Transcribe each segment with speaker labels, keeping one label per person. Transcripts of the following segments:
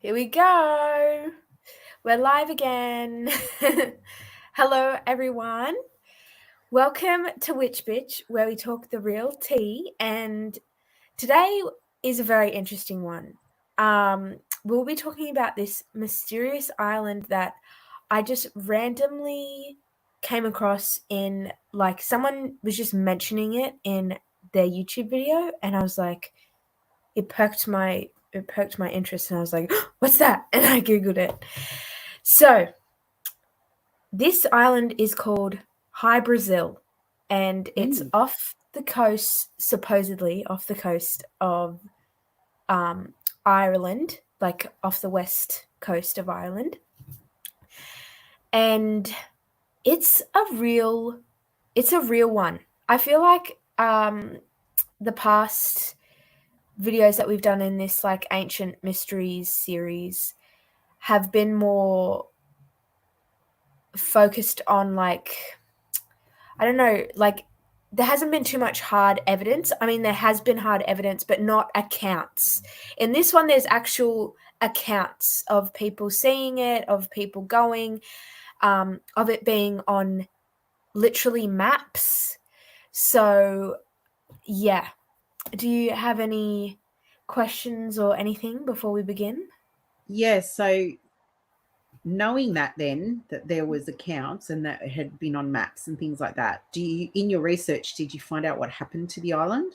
Speaker 1: Here we go. We're live again. Hello, everyone. Welcome to Witch Bitch, where we talk the real tea. And today is a very interesting one. We'll be talking about this mysterious island that I just randomly came across in, like, someone was just mentioning it in their YouTube video, and I was like, it perked my interest, and I was like, what's that? And I googled it. So this island is called High Brazil, and it's off the coast, supposedly off the coast of Ireland, like off the west coast of Ireland. And it's a real one. I feel like the past videos that we've done in this like ancient mysteries series have been more focused on, like, I don't know, like there hasn't been too much hard evidence. I mean, there has been hard evidence, but not accounts. In this one, there's actual accounts of people seeing it, of people going, of it being on literally maps. So yeah. Do you have any questions or anything before we begin?
Speaker 2: Yes. So knowing that then that there was accounts and that it had been on maps and things like that, in your research, did you find out what happened to the island?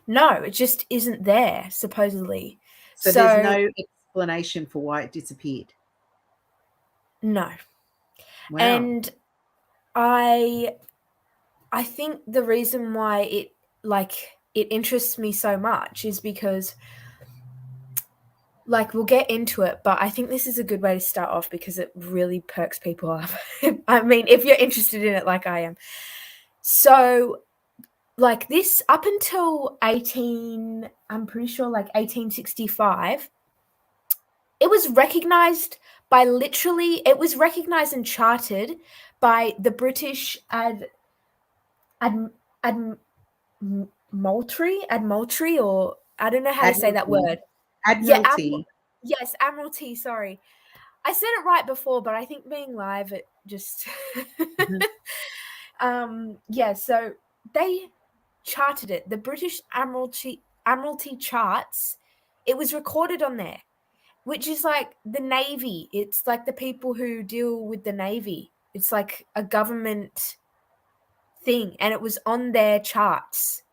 Speaker 1: No, it just isn't there, supposedly.
Speaker 2: So there's no explanation for why it disappeared?
Speaker 1: No.
Speaker 2: Wow.
Speaker 1: And I think the reason why it interests me so much is because, like, we'll get into it, but I think this is a good way to start off because it really perks people up. I mean, if you're interested in it like I am. So, like, this up until I'm pretty sure, like 1865, it was recognized by it was recognized and charted by the British Admiralty, or I don't know how to say that word.
Speaker 2: Admiralty.
Speaker 1: Yes, Admiralty, sorry. I said it right before, but I think being live, it just... Yeah, so they charted it. The British Admiralty charts, it was recorded on there, which is like the Navy. It's like the people who deal with the Navy. It's like a government thing, and it was on their charts.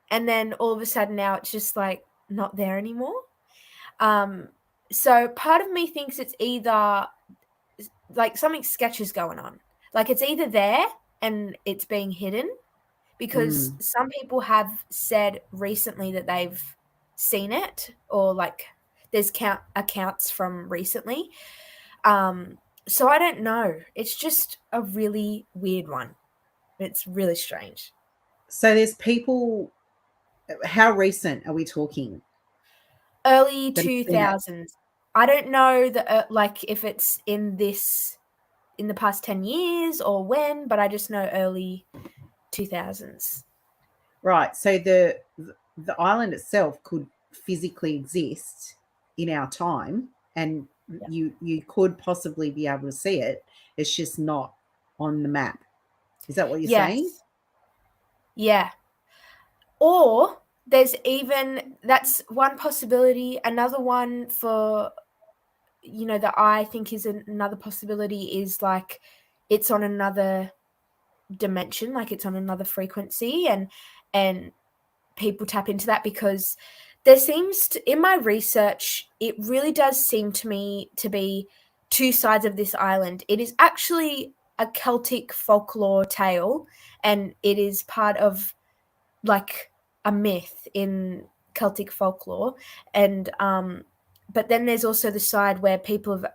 Speaker 1: And then all of a sudden now it's just like not there anymore. So part of me thinks it's either like something sketchy is going on. Like it's either there and it's being hidden, because some people have said recently that they've seen it, or like there's accounts from recently. So I don't know. It's just a really weird one. It's really strange.
Speaker 2: So there's people. How recent are we talking?
Speaker 1: Early 2000s. I don't know like if it's in the past 10 years or when, but I just know early 2000s.
Speaker 2: Right. So the island itself could physically exist in our time, and you could possibly be able to see it. It's just not on the map. Is that what you're saying?
Speaker 1: Yeah. Or that's one possibility. Another one for, that I think is another possibility is like it's on another dimension, like it's on another frequency, and people tap into that, because there seems to, in my research, it really does seem to me to be two sides of this island. It is actually a Celtic folklore tale, and it is part of like a myth in Celtic folklore, and but then there's also the side where people have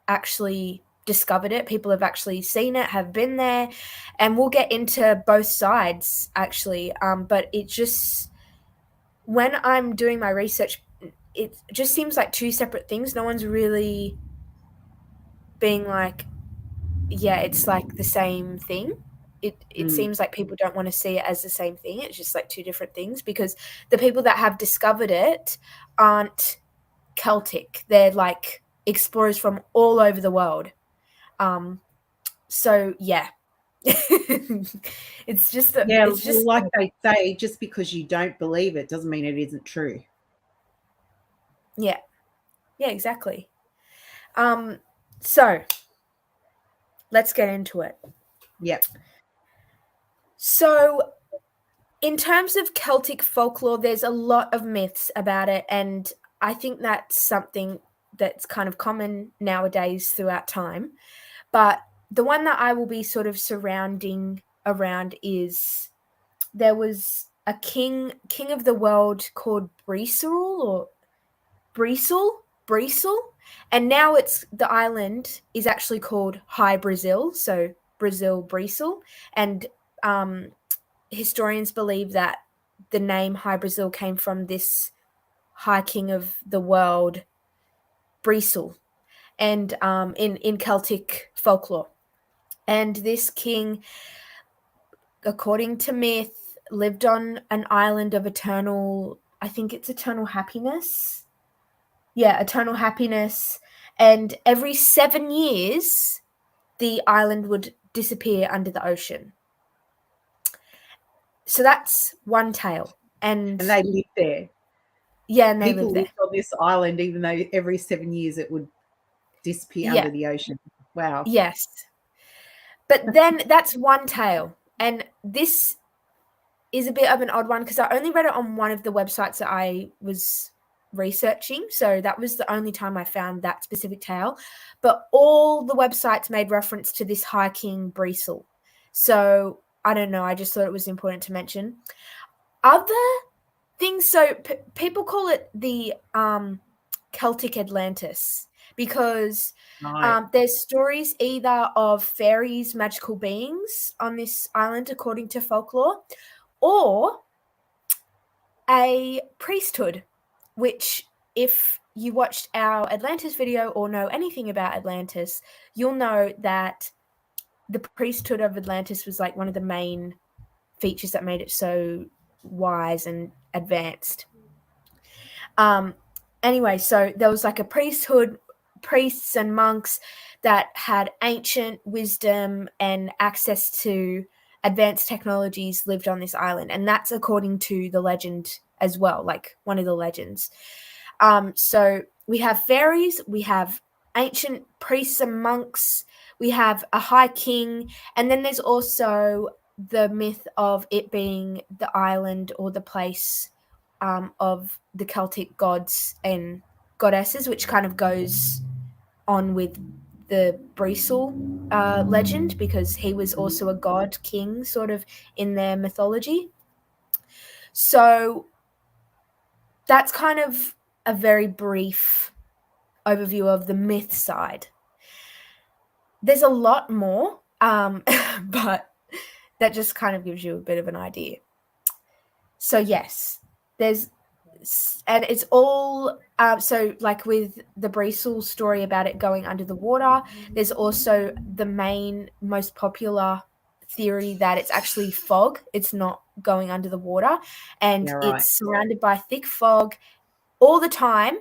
Speaker 1: actually discovered it, people have actually seen it, have been there, and we'll get into both sides actually. But it just, when I'm doing my research, it just seems like two separate things. No one's really being like, yeah, it's like the same thing. It seems like people don't want to see it as the same thing. It's just like two different things, because the people that have discovered it aren't Celtic. They're like explorers from all over the world. So yeah. it's just
Speaker 2: like they say, just because you don't believe it doesn't mean it isn't true.
Speaker 1: Yeah, exactly. So let's get into it.
Speaker 2: Yep.
Speaker 1: So in terms of Celtic folklore, there's a lot of myths about it, and I think that's something that's kind of common nowadays throughout time. But the one that I will be sort of surrounding around is there was a king of the world called Brisel, and now the island is actually called High Brazil, so Brazil Brisel, and historians believe that the name High Brazil came from this High King of the world, Brisel, and in Celtic folklore. And this king, according to myth, lived on an island of eternal happiness. Yeah, eternal happiness. And every 7 years, the island would disappear under the ocean. So that's one tale. And
Speaker 2: they live there.
Speaker 1: Yeah, and they
Speaker 2: People
Speaker 1: live there.
Speaker 2: lived on this island, even though every 7 years it would disappear under the ocean. Wow.
Speaker 1: Yes. But then that's one tale. And this is a bit of an odd one because I only read it on one of the websites that I was researching. So that was the only time I found that specific tale. But all the websites made reference to this High King Brisel. So I don't know. I just thought it was important to mention. Other things, so people call it the Celtic Atlantis because there's stories either of fairies, magical beings on this island, according to folklore, or a priesthood, which if you watched our Atlantis video or know anything about Atlantis, you'll know that the priesthood of Atlantis was like one of the main features that made it so wise and advanced. Anyway, so there was like a priesthood, priests and monks that had ancient wisdom and access to advanced technologies lived on this island. And that's according to the legend as well, like one of the legends. So we have fairies, we have ancient priests and monks, we have a high king, and then there's also the myth of it being the island or the place of the Celtic gods and goddesses, which kind of goes on with the Brisel legend because he was also a god king sort of in their mythology. So that's kind of a very brief overview of the myth side. There's a lot more, but that just kind of gives you a bit of an idea. So yes, and it's all so like with the Brisel story about it going under the water, there's also the main most popular theory that it's actually fog. It's not going under the water, and it's surrounded by thick fog all the time,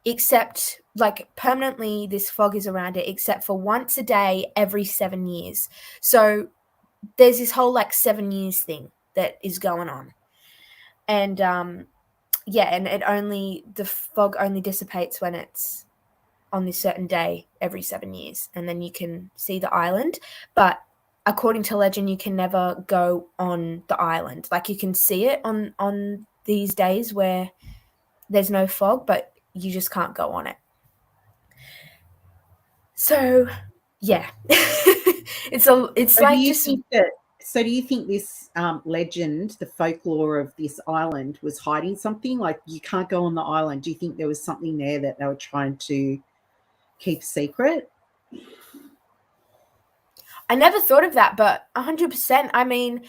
Speaker 1: except like permanently this fog is around it, except for once a day every 7 years. So there's this whole like 7 years thing that is going on. And and the fog only dissipates when it's on this certain day every 7 years, and then you can see the island. But according to legend, you can never go on the island. Like you can see it on these days where there's no fog, but you just can't go on it. So yeah, it's like just.
Speaker 2: So do you think this legend, the folklore of this island, was hiding something? Like you can't go on the island. Do you think there was something there that they were trying to keep secret?
Speaker 1: I never thought of that, but 100%. I mean,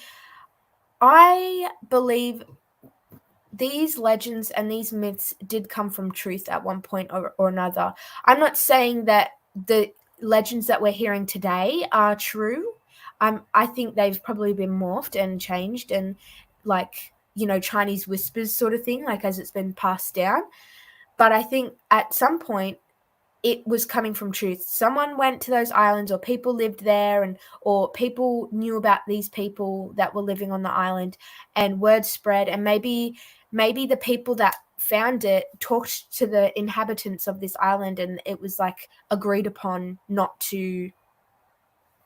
Speaker 1: I believe these legends and these myths did come from truth at one point or another. I'm not saying that the legends that we're hearing today are true. I think they've probably been morphed and changed and like, Chinese whispers sort of thing, like as it's been passed down. But I think at some point it was coming from truth. Someone went to those islands, or people lived there, or people knew about these people that were living on the island, and word spread. And maybe the people that found it talked to the inhabitants of this island, and it was like agreed upon not to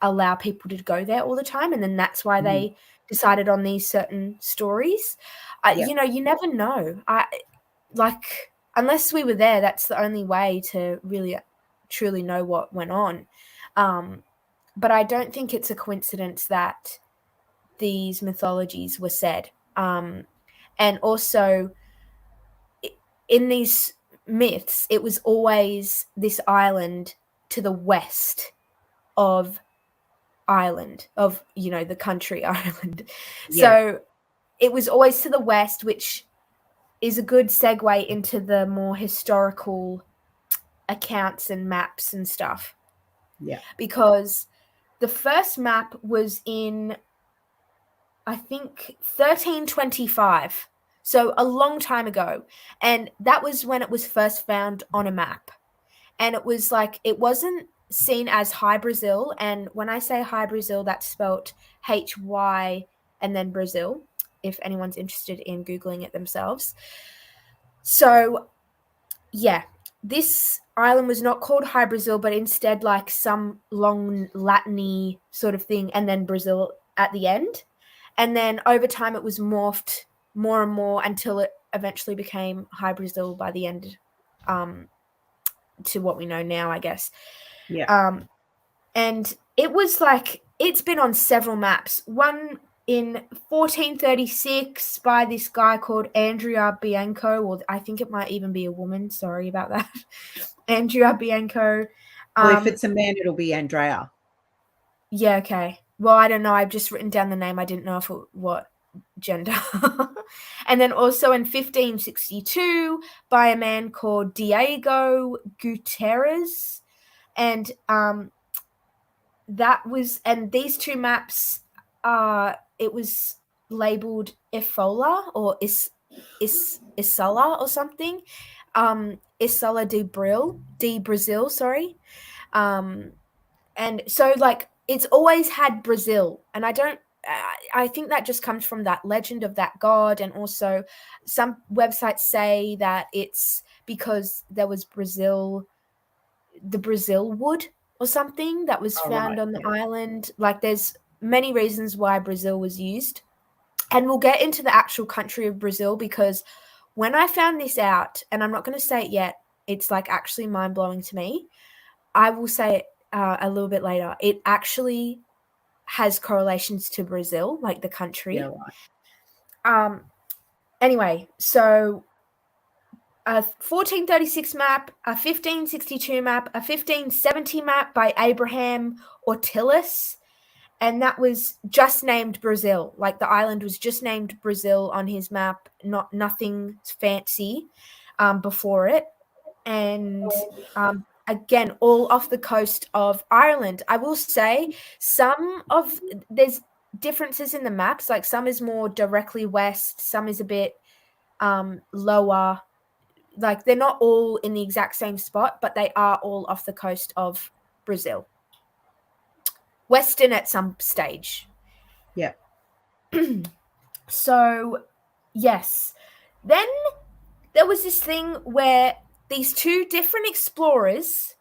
Speaker 1: allow people to go there all the time, and then that's why they decided on these certain stories. You know, you never know. Unless we were there, that's the only way to really truly know what went on. But I don't think it's a coincidence that these mythologies were said. And also, in these myths, it was always this island to the west of Ireland, of, you know, the country Ireland. So it was always to the west, which is a good segue into the more historical accounts and maps and stuff.
Speaker 2: Yeah.
Speaker 1: Because the first map was in, I think, 1325. So a long time ago. And that was when it was first found on a map. And it was like, it wasn't seen as High Brazil. And when I say High Brazil, that's spelt HY and then Brazil, if anyone's interested in Googling it themselves. So, yeah, this island was not called High Brazil, but instead like some long Latin-y sort of thing, and then Brazil at the end. And then over time it was morphed more and more until it eventually became High Brazil by the end, to what we know now, I guess.
Speaker 2: Yeah.
Speaker 1: And it was like, it's been on several maps. One in 1436 by this guy called Andrea Bianco, or I think it might even be a woman. Sorry about that. Andrea Bianco.
Speaker 2: Well, if it's a man, it'll be Andrea.
Speaker 1: Yeah, okay. Well, I don't know. I've just written down the name. I didn't know if what gender. And then also in 1562 by a man called Diego Gutierrez. And that was, and these two maps, it was labeled Ifola or Isala or something. Isala de Brazil, sorry. And so like it's always had Brazil, and I think that just comes from that legend of that god. And also some websites say that it's because there was the Brazil wood or something that was found on the island. Like there's many reasons why Brazil was used. And we'll get into the actual country of Brazil, because when I found this out, and I'm not going to say it yet, it's like actually mind-blowing to me. I will say it a little bit later. It actually has correlations to Brazil, like the country.
Speaker 2: Yeah, right.
Speaker 1: Anyway, so a 1436 map, a 1562 map, a 1570 map by Abraham Ortilis, and that was just named Brazil. Like the island was just named Brazil on his map, nothing fancy before it. And again, all off the coast of Ireland. I will say there's differences in the maps. Like some is more directly west, some is a bit lower. Like they're not all in the exact same spot, but they are all off the coast of Brazil. Western at some stage.
Speaker 2: Yeah.
Speaker 1: So, yes. Then there was this thing where these two different explorers,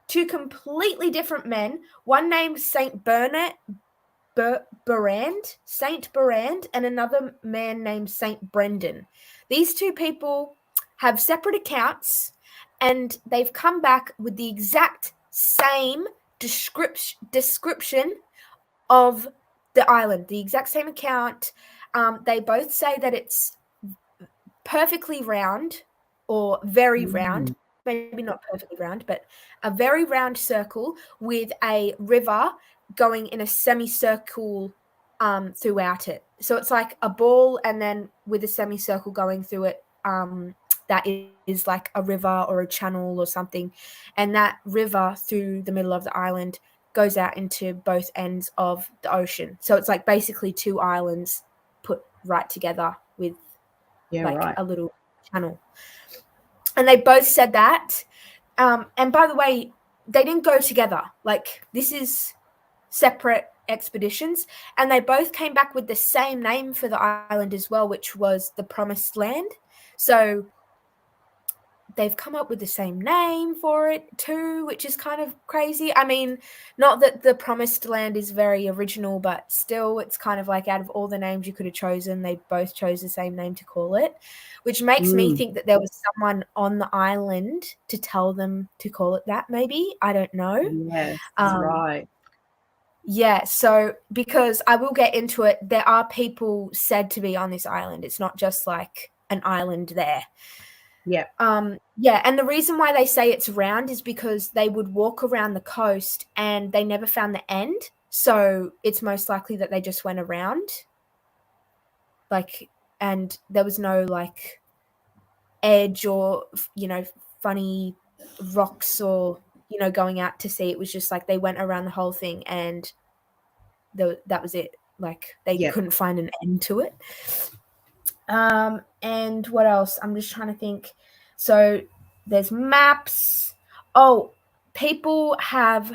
Speaker 1: two completely different men, one named Saint Bernd, and another man named Saint Brendan. These two people have separate accounts, and they've come back with the exact same description of the island, the exact same account. They both say that it's perfectly round, or very round, maybe not perfectly round, but a very round circle with a river going in a semicircle throughout it. So it's like a ball, and then with a semicircle going through it, that is like a river or a channel or something. And that river through the middle of the island goes out into both ends of the ocean. So it's like basically two islands put right together with a little channel. And they both said that. And by the way, they didn't go together. Like, this is separate expeditions, and they both came back with the same name for the island as well, which was the Promised Land. So they've come up with the same name for it too, which is kind of crazy. I mean, not that the Promised Land is very original, but still, it's kind of like out of all the names you could have chosen, they both chose the same name to call it, which makes me think that there was someone on the island to tell them to call it that, maybe. I don't know.
Speaker 2: Yes, right.
Speaker 1: Yeah, so because I will get into it, there are people said to be on this island. It's not just like an island there.
Speaker 2: Yeah.
Speaker 1: Yeah, and the reason why they say it's round is because they would walk around the coast and they never found the end. So it's most likely that they just went around. Like, and there was no like edge or, you know, funny rocks or, you know, going out to sea. It was just like they went around the whole thing and that was it. Like, they couldn't find an end to it. And what else? I'm just trying to think. So there's maps. Oh, people have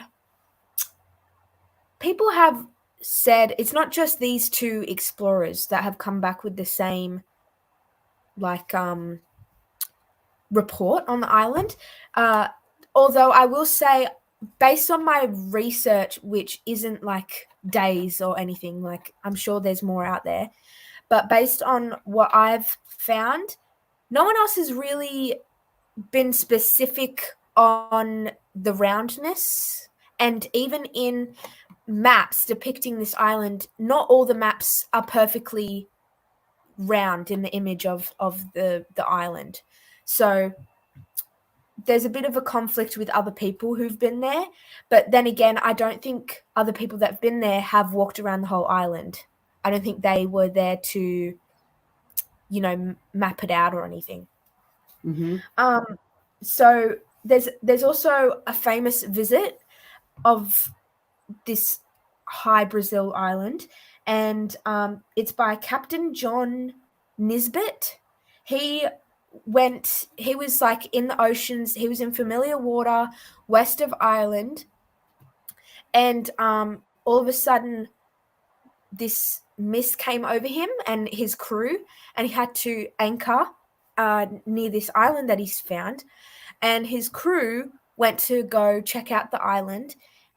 Speaker 1: said it's not just these two explorers that have come back with the same like report on the island. Although I will say, based on my research, which isn't like days or anything, like I'm sure there's more out there, but based on what I've found, no one else has really been specific on the roundness. And even in maps depicting this island, not all the maps are perfectly round in the image of the island. So there's a bit of a conflict with other people who've been there. But then again, I don't think other people that have been there have walked around the whole island. I don't think they were there to, you know, map it out or anything. So there's also a famous visit of this high Brazil island, and it's by Captain John Nisbet. He was like in the oceans, he was in familiar water west of Ireland, and all of a sudden this mist came over him and his crew, and he had to anchor near this island that he's found, and his crew went to go check out the island.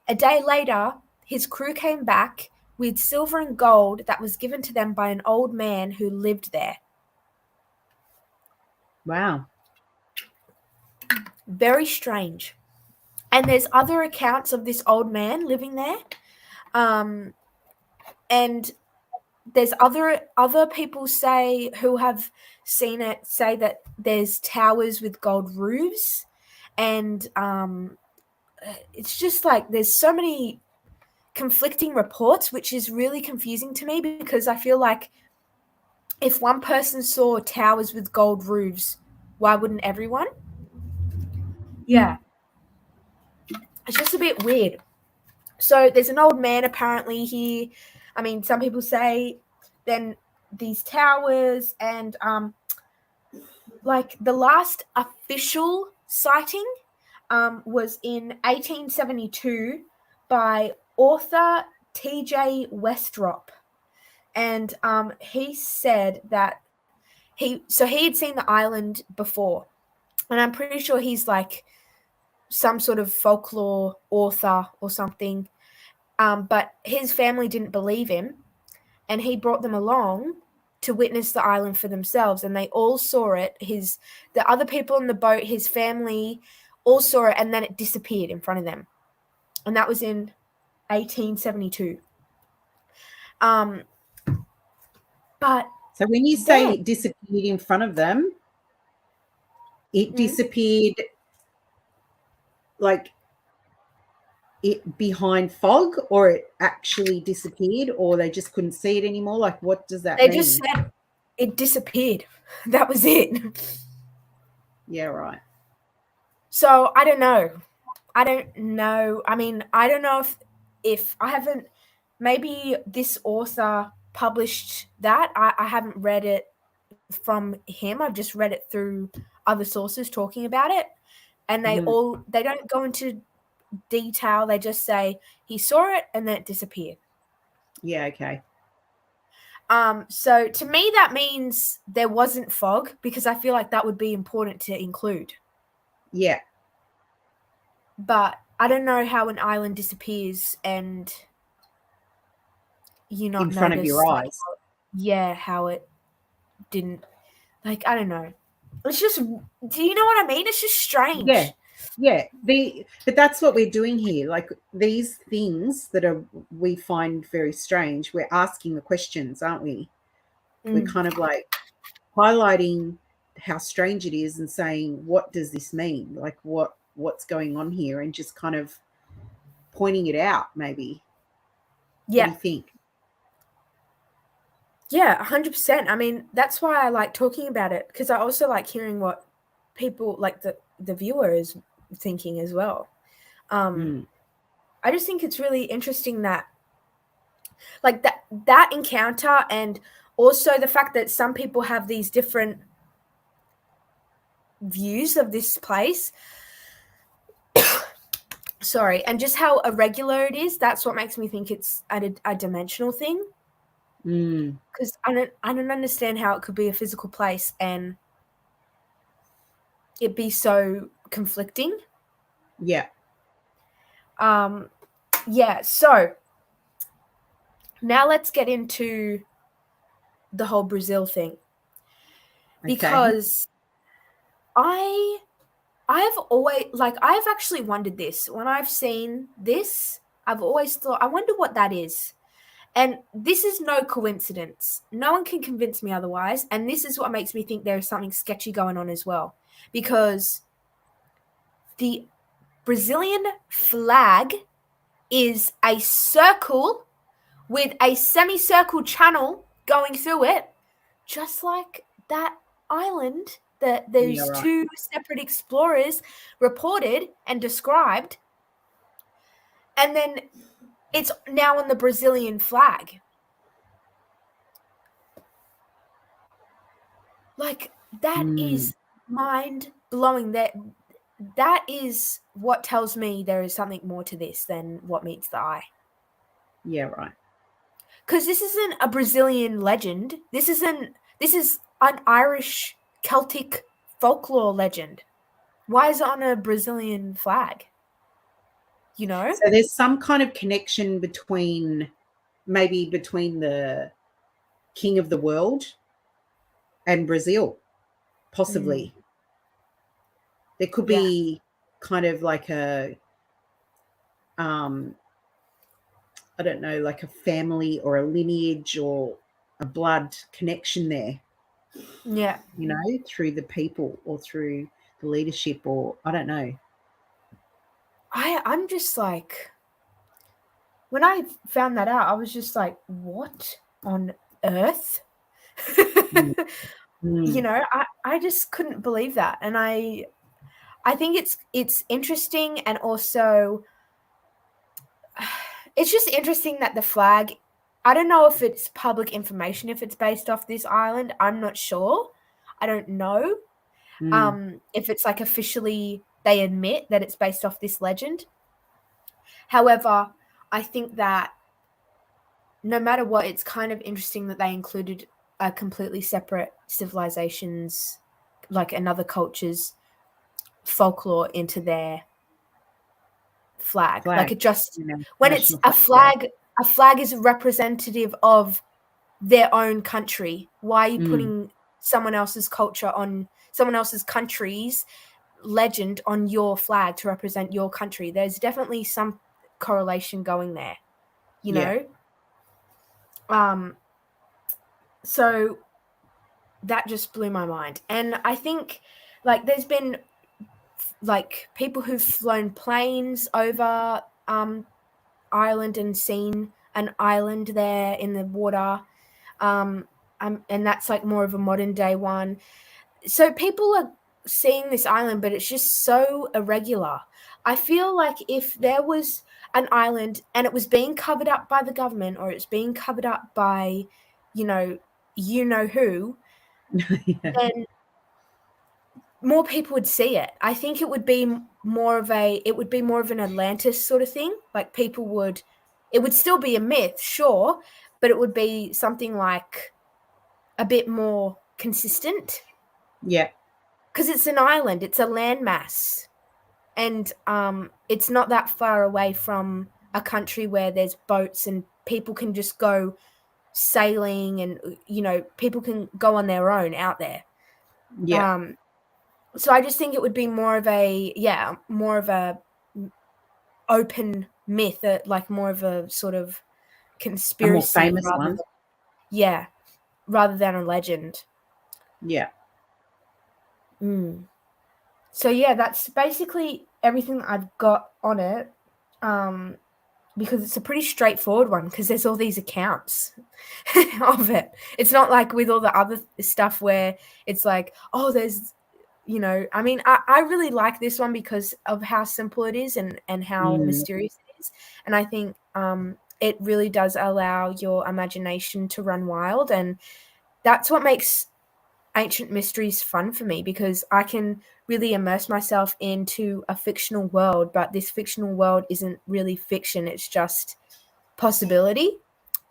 Speaker 1: A day later, his crew came back with silver and gold that was given to them by an old man who lived there.
Speaker 2: Wow.
Speaker 1: Very strange. And there's other accounts of this old man living there. And there's other people who have seen it say that there's towers with gold roofs, and it's just like there's so many conflicting reports, which is really confusing to me, because I feel like if one person saw towers with gold roofs, why wouldn't everyone? Yeah. It's just a bit weird. So there's an old man apparently here. I mean, some people say then these towers, and like the last official sighting was in 1872 by author T.J. Westrop, and he said that he had seen the island before, and I'm pretty sure he's like some sort of folklore author or something, but his family didn't believe him, and he brought them along to witness the island for themselves, and they all saw it. The other people in the boat, his family, all saw it, and then it disappeared in front of them, and that was in 1872. But
Speaker 2: so when you say it disappeared in front of them, it disappeared like it behind fog, or it actually disappeared, or they just couldn't see it anymore? Like, what does that mean?
Speaker 1: They just said it disappeared. That was it.
Speaker 2: Yeah, right.
Speaker 1: So I don't know. I mean, I don't know if I haven't, maybe this author published that. I haven't read it from him. I've just read it through other sources talking about it, and they don't go into detail. They just say he saw it and then it disappeared.
Speaker 2: Yeah, okay.
Speaker 1: So to me that means there wasn't fog, because I feel like that would be important to include.
Speaker 2: Yeah.
Speaker 1: But I don't know how an island disappears and you not
Speaker 2: In front of your eyes.
Speaker 1: How it didn't, like, I don't know. It's just, do you know what I mean? It's just strange.
Speaker 2: Yeah. Yeah. But that's what we're doing here. Like, these things that we find very strange, we're asking the questions, aren't we? We're kind of like highlighting how strange it is and saying, what does this mean? Like, what's going on here? And just kind of pointing it out, maybe.
Speaker 1: Yeah.
Speaker 2: What do you think?
Speaker 1: Yeah, 100%. I mean, that's why I like talking about it, because I also like hearing what people, like the viewer, is thinking as well. I just think it's really interesting that, like, that encounter, and also the fact that some people have these different views of this place. Sorry, and just how irregular it is. That's what makes me think it's a dimensional thing. Because I don't understand how it could be a physical place and it be so conflicting.
Speaker 2: Yeah.
Speaker 1: Yeah, so now let's get into the whole Brazil thing. Because I've always, like, I've actually wondered this. When I've seen this, I've always thought, I wonder what that is. And this is no coincidence. No one can convince me otherwise. And this is what makes me think there is something sketchy going on as well. Because the Brazilian flag is a circle with a semicircle channel going through it, just like that island that those two separate explorers reported and described. And then it's now on the Brazilian flag. Like, that is mind-blowing. That is what tells me there is something more to this than what meets the eye.
Speaker 2: Yeah, right.
Speaker 1: Because this isn't a Brazilian legend. This is an Irish Celtic folklore legend. Why is it on a Brazilian flag? You know?
Speaker 2: So there's some kind of connection between the king of the world and Brazil, possibly. There could be kind of like a I don't know, like a family or a lineage or a blood connection there.
Speaker 1: Yeah.
Speaker 2: You know, through the people or through the leadership, or I don't know.
Speaker 1: I'm just like, when I found that out, I was just like, what on earth? You know, I just couldn't believe that. And I think it's interesting, and also it's just interesting that the flag, I don't know if it's public information, if it's based off this island. I'm not sure. I don't know if it's like officially they admit that it's based off this legend. However, I think that no matter what, it's kind of interesting that they included a completely separate civilization's, like another culture's folklore into their flag. Like, it just, when it's a flag is representative of their own country. Why are you putting someone else's culture on, someone else's country's legend on your flag to represent your country? There's definitely some correlation going there, you know? So that just blew my mind. And I think, like, there's been like people who've flown planes over Ireland and seen an island there in the water, and that's like more of a modern day one. So people are seeing this island, but it's just so irregular. I feel like if there was an island and it was being covered up by the government, or it's being covered up by, you know who, then more people would see it. I think it would be more of an Atlantis sort of thing. Like it would still be a myth, sure, but it would be something like a bit more consistent.
Speaker 2: Yeah.
Speaker 1: Because it's an island, it's a landmass, and it's not that far away from a country where there's boats and people can just go sailing, and people can go on their own out there.
Speaker 2: Yeah.
Speaker 1: So I just think it would be more of a open myth, like more of a sort of
Speaker 2: A more
Speaker 1: conspiracy
Speaker 2: famous one.
Speaker 1: rather than a legend.
Speaker 2: Yeah.
Speaker 1: So yeah, that's basically everything I've got on it. Because it's a pretty straightforward one, because there's all these accounts of it. It's not like with all the other stuff where it's like, oh, there's, I mean, I really like this one because of how simple it is and how mysterious it is. And I think it really does allow your imagination to run wild. And that's what makes ancient mysteries fun for me, because I can really immerse myself into a fictional world, but this fictional world isn't really fiction. It's just possibility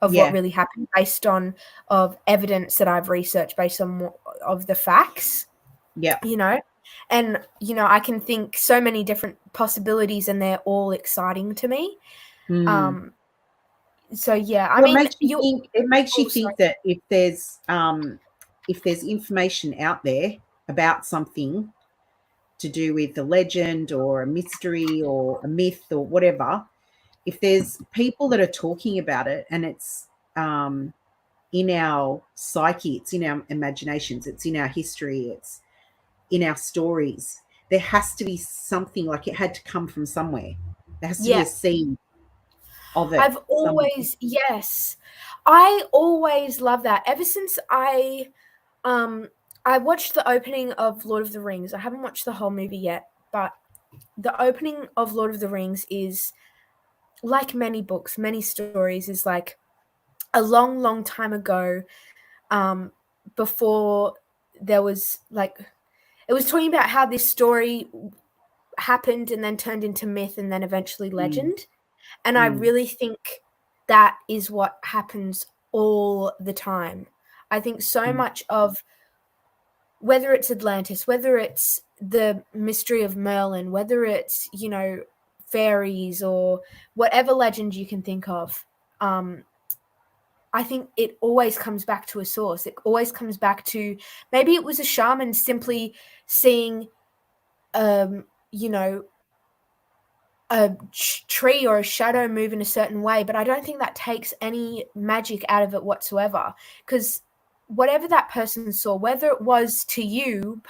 Speaker 1: of what really happened based on of evidence that I've researched based on of the facts.
Speaker 2: Yeah.
Speaker 1: And I can think so many different possibilities, and they're all exciting to me. So yeah, I
Speaker 2: Well,
Speaker 1: mean,
Speaker 2: it makes you
Speaker 1: sorry.
Speaker 2: think that if there's information out there about something to do with the legend or a mystery or a myth or whatever, if there's people that are talking about it and it's in our psyche, it's in our imaginations, it's in our history, it's in our stories, there has to be something, like it had to come from somewhere. There has to be a seed of it somewhere.
Speaker 1: Yes, I always love that. Ever since I watched the opening of Lord of the Rings. I haven't watched the whole movie yet, but the opening of Lord of the Rings is, like many books, many stories, is like a long, long time ago, before there was like, it was talking about how this story happened and then turned into myth and then eventually legend. And I really think that is what happens all the time. I think so much of, whether it's Atlantis, whether it's the mystery of Merlin, whether it's, fairies or whatever legend you can think of, I think it always comes back to a source. It always comes back to, maybe it was a shaman simply seeing, you know, a tree or a shadow move in a certain way, but I don't think that takes any magic out of it whatsoever, because whatever that person saw, whether it was to you,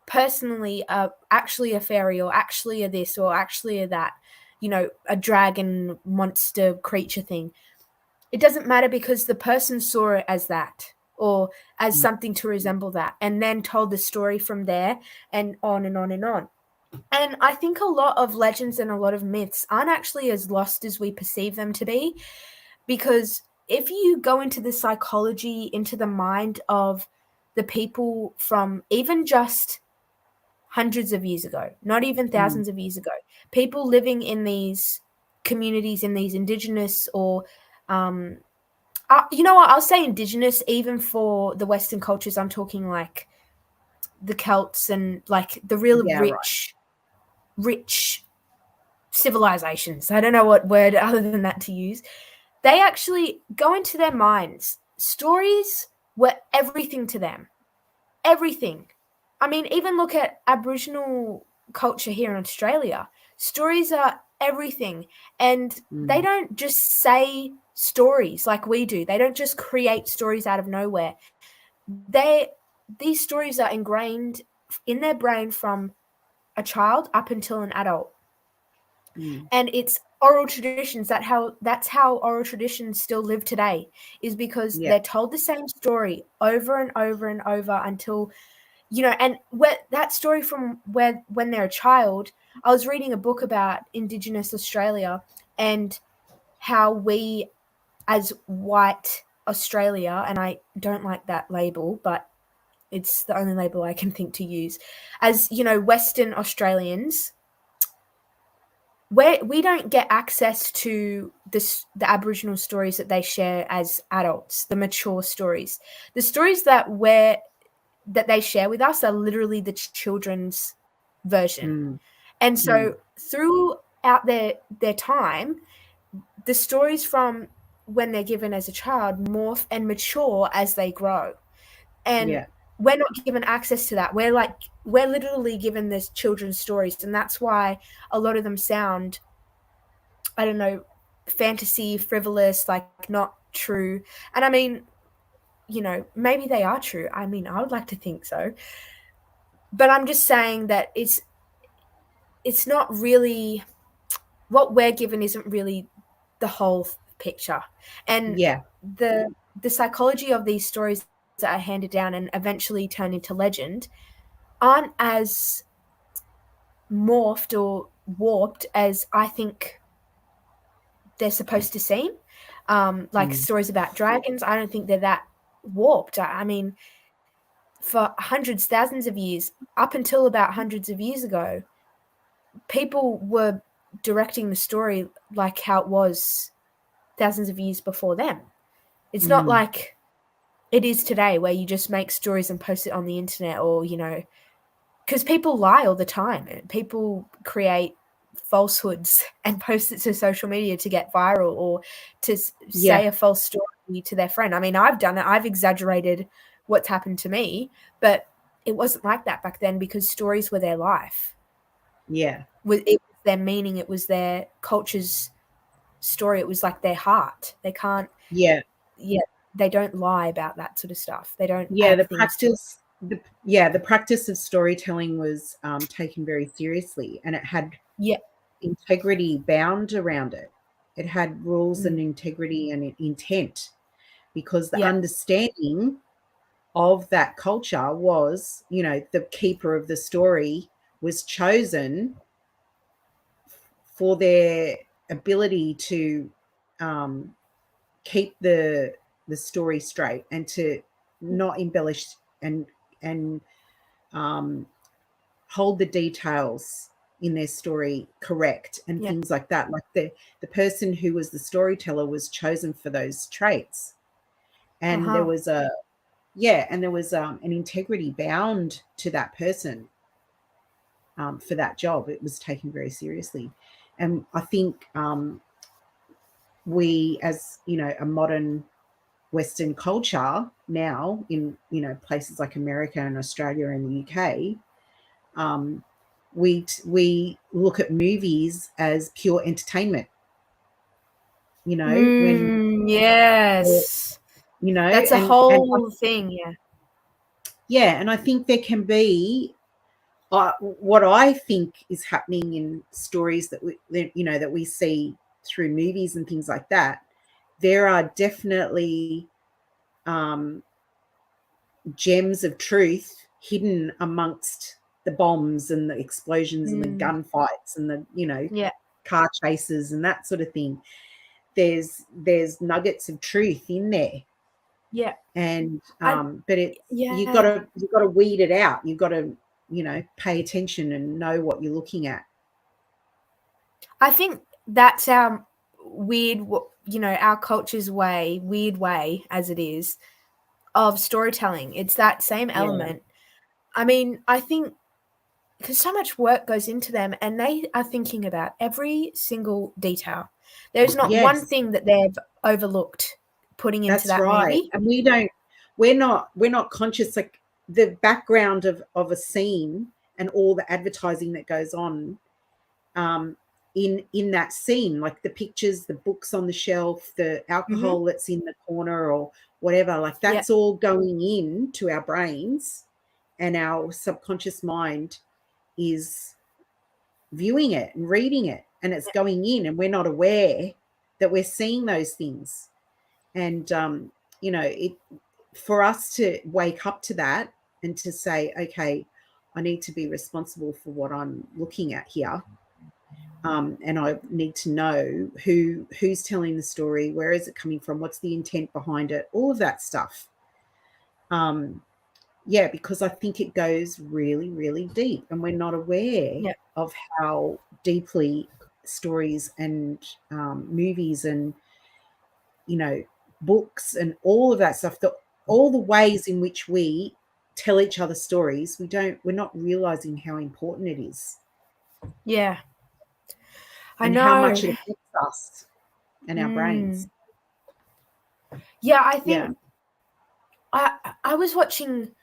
Speaker 1: personally, actually a fairy or actually a this or actually a that, a dragon monster creature thing, it doesn't matter, because the person saw it as that or as something to resemble that, and then told the story from there, and on and on and on. And I think a lot of legends and a lot of myths aren't actually as lost as we perceive them to be, because if you go into the psychology, into the mind of the people from even just hundreds of years ago, not even thousands of years ago, people living in these communities, in these indigenous or, you know what, I'll say indigenous, even for the Western cultures, I'm talking like the Celts and like the real
Speaker 2: Yeah, right.
Speaker 1: rich civilizations. I don't know what word other than that to use. They actually go into their minds. Stories were everything to them. Everything. I mean, even look at Aboriginal culture here in Australia. Stories are everything. And they don't just say stories like we do. They don't just create stories out of nowhere. These stories are ingrained in their brain from a child up until an adult. And it's oral traditions. That's how oral traditions still live today, is because
Speaker 2: Yeah.
Speaker 1: they're told the same story over and over and over until, and that story from when they're a child. I was reading a book about Indigenous Australia and how we, as white Australia, and I don't like that label, but It's the only label I can think to use. As you know, Western Australians, we don't get access to the Aboriginal stories that they share as adults, the mature stories. The stories that they share with us are literally the children's version.
Speaker 2: Mm.
Speaker 1: And so throughout their time, the stories from when they're given as a child morph and mature as they grow. And
Speaker 2: Yeah.
Speaker 1: we're not given access to that. We're literally given this children's stories, and that's why a lot of them sound, I don't know, fantasy, frivolous, like not true. And I mean, you know, maybe they are true. I mean, I would like to think so. But I'm just saying that it's not really what we're given isn't really the whole picture. And
Speaker 2: Yeah.
Speaker 1: the psychology of these stories that are handed down and eventually turn into legend aren't as morphed or warped as I think they're supposed to seem. Like stories about dragons, I don't think they're that warped. I mean, for hundreds, thousands of years, up until about hundreds of years ago, people were directing the story like how it was thousands of years before them. It's not like it is today where you just make stories and post it on the internet, or, you know, because people lie all the time. People create falsehoods and post it to social media to get viral, or to
Speaker 2: Yeah.
Speaker 1: say a false story to their friend. I mean, I've done it. I've exaggerated what's happened to me, but it wasn't like that back then because stories were their life.
Speaker 2: Yeah.
Speaker 1: It was their meaning. It was their culture's story. It was like their heart. They can't,
Speaker 2: Yeah.
Speaker 1: yeah, they don't lie about that sort of stuff. They don't
Speaker 2: Yeah.
Speaker 1: add things to it.
Speaker 2: The practice of storytelling was taken very seriously, and it had
Speaker 1: Yeah.
Speaker 2: integrity bound around it. It had rules and
Speaker 1: Mm.
Speaker 2: integrity and intent, because the
Speaker 1: Yeah.
Speaker 2: understanding of that culture was, you know, the keeper of the story was chosen for their ability to keep the story straight, and to not embellish and um, hold the details in their story correct, and
Speaker 1: Yeah.
Speaker 2: things like that. Like the person who was the storyteller was chosen for those traits, and there
Speaker 1: Uh-huh.
Speaker 2: was an integrity bound to that person, for that job. It was taken very seriously, and I think we, as you know, a modern Western culture now, in, you know, places like America and Australia and the UK, we look at movies as pure entertainment. You know, when
Speaker 1: Yes.
Speaker 2: you know,
Speaker 1: That's a
Speaker 2: and
Speaker 1: whole thing, yeah.
Speaker 2: yeah, and I think there can be, what I think is happening in stories that we see through movies and things like that. There are definitely um, gems of truth hidden amongst the bombs and the explosions and the
Speaker 1: Mm.
Speaker 2: gunfights and the, you know,
Speaker 1: Yeah.
Speaker 2: car chases and that sort of thing. There's nuggets of truth in there,
Speaker 1: Yeah.
Speaker 2: and
Speaker 1: I
Speaker 2: but it's,
Speaker 1: yeah.
Speaker 2: you've got to weed it out. You've got to, you know, pay attention and know what you're looking at.
Speaker 1: I think that's our you know, our culture's weird way as it is, of storytelling. It's that same
Speaker 2: Yeah.
Speaker 1: element. I mean, I think because so much work goes into them and they are thinking about every single detail. There's not one
Speaker 2: Yes,
Speaker 1: thing that they've overlooked putting into
Speaker 2: that's
Speaker 1: that
Speaker 2: right.
Speaker 1: movie.
Speaker 2: And we're not conscious, like the background of a scene and all the advertising that goes on, um, in that scene, like the pictures, the books on the shelf, the
Speaker 1: Mhm.
Speaker 2: alcohol that's in the corner or whatever, like
Speaker 1: Yeah.
Speaker 2: that's all going in to our brains, and our subconscious mind is viewing it and reading it, and it's going in, and we're not aware that we're seeing those things. And you know, it for us to wake up to that and to say, okay, I need to be responsible for what I'm looking at here, and I need to know who's telling the story, where is it coming from, what's the intent behind it, all of that stuff. Yeah, because I think it goes really, really deep, and we're not aware
Speaker 1: Yeah.
Speaker 2: of how deeply stories and movies and, books and all of that stuff, all the ways in which we tell each other stories, we're not realizing how important it is
Speaker 1: Yeah. I
Speaker 2: and how
Speaker 1: know.
Speaker 2: much it affects us and our brains.
Speaker 1: Mm. Yeah, I
Speaker 2: Yeah.
Speaker 1: think I was watching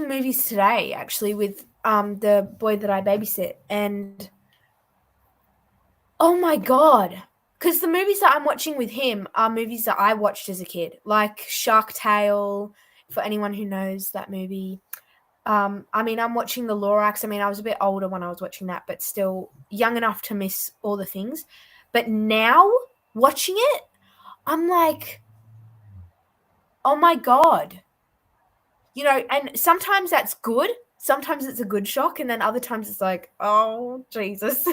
Speaker 1: movies today actually with the boy that I babysit, and oh my god, because the movies that I'm watching with him are movies that I watched as a kid, like Shark Tale, for anyone who knows that movie. I mean, I'm watching the Lorax. I mean, I was a bit older when I was watching that, but still young enough to miss all the things. But now watching it, I'm like, oh my god. And sometimes that's good. Sometimes it's a good shock, and then other times it's like, oh Jesus.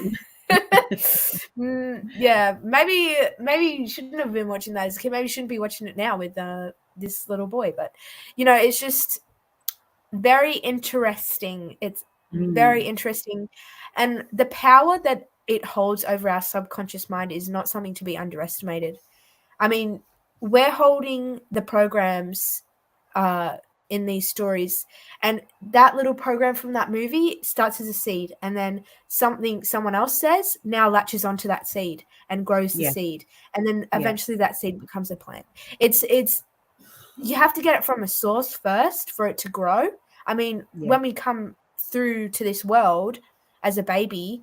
Speaker 1: Yeah, maybe you shouldn't have been watching that as a kid. Maybe you shouldn't be watching it now with this little boy. But it's just very interesting. It's very
Speaker 2: Mm.
Speaker 1: interesting, and the power that it holds over our subconscious mind is not something to be underestimated. I mean, we're holding the programs in these stories, and that little program from that movie starts as a seed, and then someone else says now latches onto that seed and grows the
Speaker 2: Yeah.
Speaker 1: seed, and then
Speaker 2: Yeah.
Speaker 1: eventually that seed becomes a plant. It's you have to get it from a source first for it to grow. I mean,
Speaker 2: Yeah.
Speaker 1: when we come through to this world as a baby,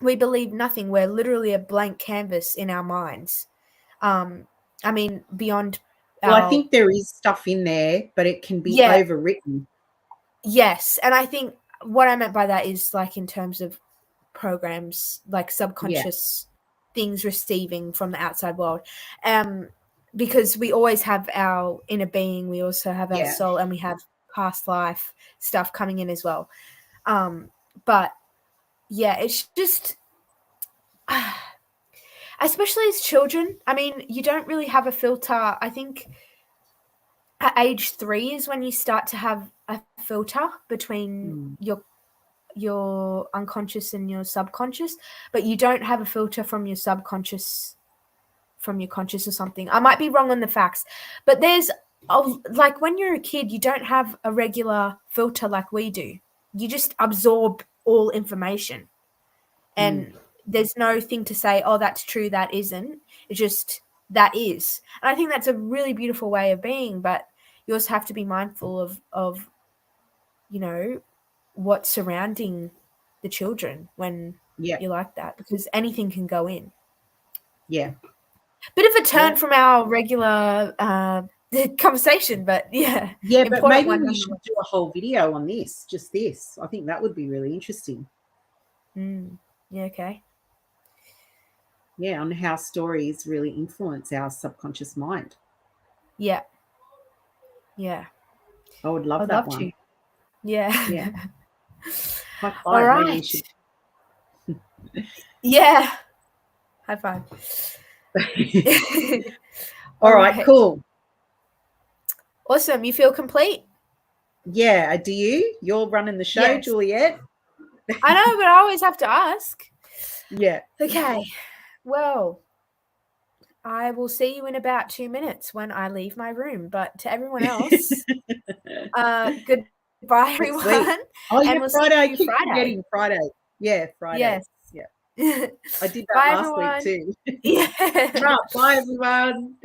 Speaker 1: we believe nothing. We're literally a blank canvas in our minds. I mean, beyond
Speaker 2: Well, I
Speaker 1: our
Speaker 2: think there is stuff in there, but it can be
Speaker 1: yeah,
Speaker 2: overwritten.
Speaker 1: yes, and I think what I meant by that is like in terms of programs, like
Speaker 2: Yeah.
Speaker 1: subconscious things receiving from the outside world. Because we always have our inner being, we also have our
Speaker 2: Yeah.
Speaker 1: soul, and we have past life stuff coming in as well. But yeah, it's just especially as children, I mean, you don't really have a filter. I think at age 3 is when you start to have a filter between
Speaker 2: Mm.
Speaker 1: your unconscious and your subconscious, but you don't have a filter from your subconscious from your conscious or something. I might be wrong on the facts, but there's like when you're a kid, you don't have a regular filter like we do. You just absorb all information,
Speaker 2: Mm.
Speaker 1: and there's no thing to say, oh, that's true, that isn't. It's just that is. And I think that's a really beautiful way of being, but you also have to be mindful of what's surrounding the children when
Speaker 2: Yeah.
Speaker 1: you're like that, because anything can go in.
Speaker 2: Yeah.
Speaker 1: Bit of a turn
Speaker 2: Yeah.
Speaker 1: from our regular conversation, but yeah,
Speaker 2: Yeah, but
Speaker 1: important
Speaker 2: maybe
Speaker 1: one
Speaker 2: we should
Speaker 1: nonetheless.
Speaker 2: do a whole video on this, just this. I think that would be really interesting.
Speaker 1: Yeah, okay.
Speaker 2: Yeah, on how stories really influence our subconscious mind.
Speaker 1: Yeah. Yeah.
Speaker 2: I would love
Speaker 1: I'd
Speaker 2: that
Speaker 1: love
Speaker 2: one.
Speaker 1: to. Yeah.
Speaker 2: Yeah. High
Speaker 1: All
Speaker 2: five. Maybe we
Speaker 1: right.
Speaker 2: should.
Speaker 1: Yeah. High five.
Speaker 2: All
Speaker 1: All
Speaker 2: right,
Speaker 1: right.
Speaker 2: cool.
Speaker 1: Awesome. You feel complete?
Speaker 2: Yeah, do you? You're running the show,
Speaker 1: Yes.
Speaker 2: Juliet?
Speaker 1: I know, but I always have to ask.
Speaker 2: Yeah.
Speaker 1: Okay. Well, I will see you in about 2 minutes when I leave my room. But to everyone else, goodbye,
Speaker 2: Next week.
Speaker 1: everyone,
Speaker 2: Oh, yeah,
Speaker 1: and we'll see
Speaker 2: Friday. I
Speaker 1: you
Speaker 2: keep
Speaker 1: Friday.
Speaker 2: forgetting Friday. Yeah, Friday.
Speaker 1: Yes.
Speaker 2: Yeah. I did that
Speaker 1: Bye,
Speaker 2: last week
Speaker 1: everyone.
Speaker 2: too.
Speaker 1: Yeah.
Speaker 2: Right, bye, everyone.